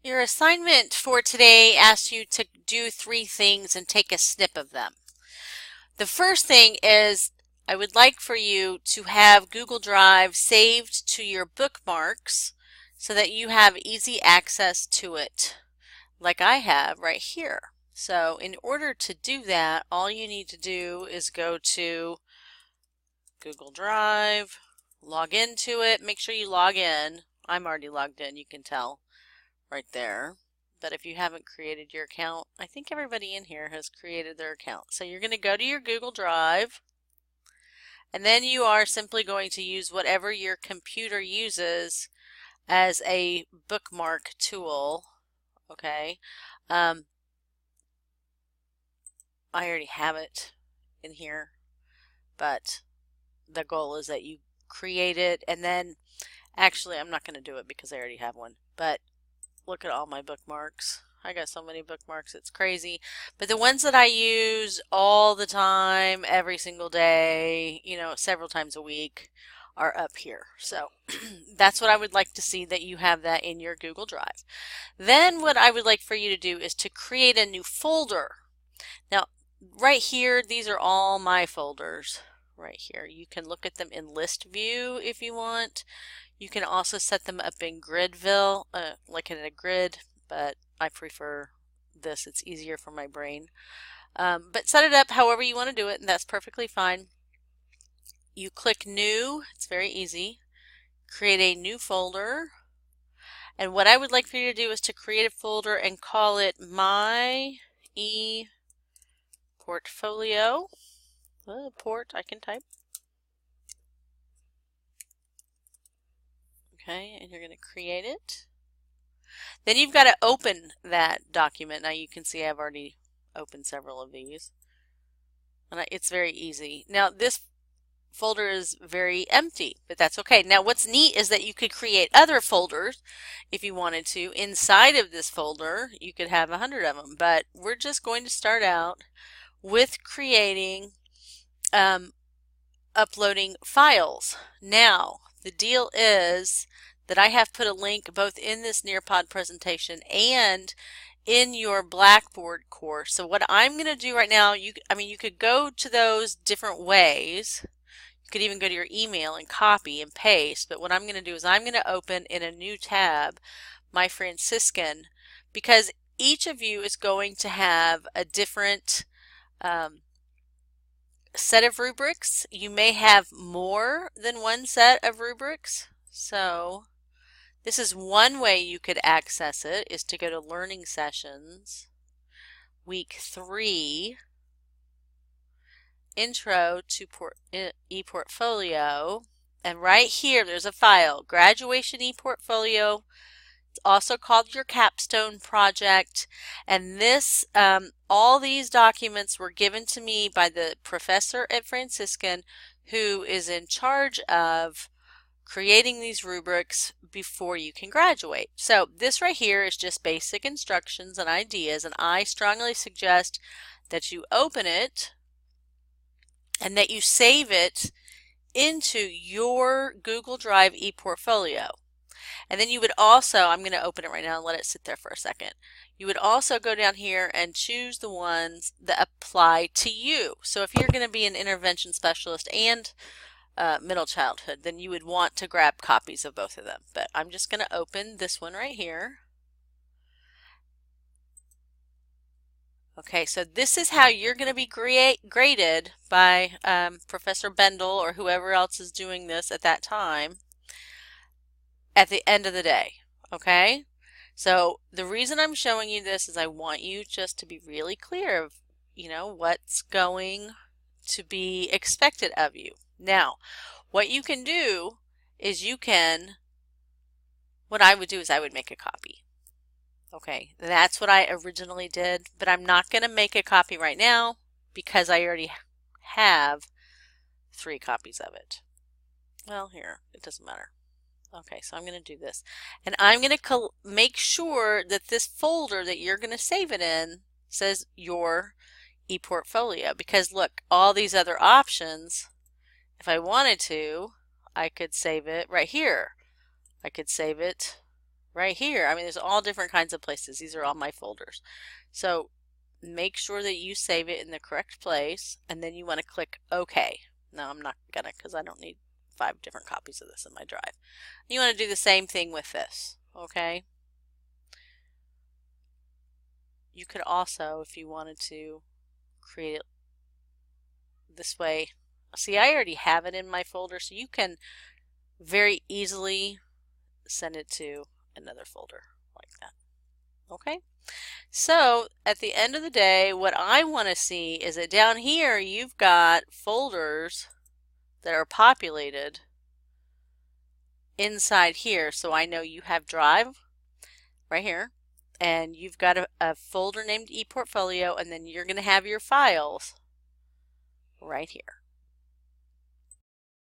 Your assignment for today asks you to do three things and take a snip of them. The first thing is I would like for you to have Google Drive saved to your bookmarks so that you have easy access to it, like I have right here. So in order to do that, all you need to do is go to Google Drive, log into it. Make sure you log in. I'm already logged in, you can tell right there. But if you haven't created your account, I think everybody in here has created their account. So you're going to go to your Google Drive, and then you are simply going to use whatever your computer uses as a bookmark tool. Okay. I already have it in here, but the goal is that you create it, and then actually I'm not going to do it because I already have one, but look at all my bookmarks. I got so many bookmarks, it's crazy. But the ones that I use all the time, every single day, several times a week, are up here. So that's what I would like to see, that you have that in your Google Drive. Then what I would like for you to do is to create a new folder. Now, right here, these are all my folders right here. You can look at them in list view if you want. You can also set them up in Gridville, like in a grid, but I prefer this. It's easier for my brain. But set it up however you want to do it, and that's perfectly fine. You click New. It's very easy. Create a new folder. And what I would like for you to do is to create a folder and call it My ePortfolio. Port, I can type. Okay, and you're going to create it. Then you've got to open that document. Now you can see I've already opened several of these. And it's very easy. Now this folder is very empty, but that's okay. Now what's neat is that you could create other folders if you wanted to. Inside of this folder, you could have 100 of them, but we're just going to start out with creating, uploading files. Now, the deal is that I have put a link both in this Nearpod presentation and in your Blackboard course. So what I'm going to do right now, you could go to those different ways. You could even go to your email and copy and paste. But what I'm going to do is I'm going to open in a new tab My Franciscan, because each of you is going to have a different set of rubrics. You may have more than one set of rubrics. So this is one way you could access it, is to go to Learning Sessions, Week 3, Intro to ePortfolio, and right here there's a file, Graduation ePortfolio. It's also called your capstone project, and this all these documents were given to me by the professor at Franciscan, who is in charge of creating these rubrics before you can graduate. So this right here is just basic instructions and ideas, and I strongly suggest that you open it and that you save it into your Google Drive ePortfolio. And then you would also, I'm going to open it right now and let it sit there for a second. You would also go down here and choose the ones that apply to you. So if you're going to be an intervention specialist and middle childhood, then you would want to grab copies of both of them. But I'm just going to open this one right here. Okay, so this is how you're going to be graded by Professor Bendel or whoever else is doing this at that time at the end of the day. Okay, so the reason I'm showing you this is I want you just to be really clear of what's going to be expected of you. Now, what you can do is what I would do is I would make a copy. Okay, that's what I originally did, but I'm not going to make a copy right now because I already have 3 copies of it. Well, here, it doesn't matter. Okay, so I'm going to do this. And I'm going to make sure that this folder that you're going to save it in says your ePortfolio, because look, all these other options, if I wanted to, I could save it right here. I could save it right here. I mean, there's all different kinds of places. These are all my folders. So make sure that you save it in the correct place, and then you want to click OK. No, I'm not gonna, because I don't need 5 different copies of this in my drive. You want to do the same thing with this, okay? You could also, if you wanted to, create it this way. See, I already have it in my folder, so you can very easily send it to another folder like that. Okay? So at the end of the day, what I want to see is that down here you've got folders that are populated inside here. So I know you have Drive right here, and you've got a folder named ePortfolio, and then you're going to have your files right here.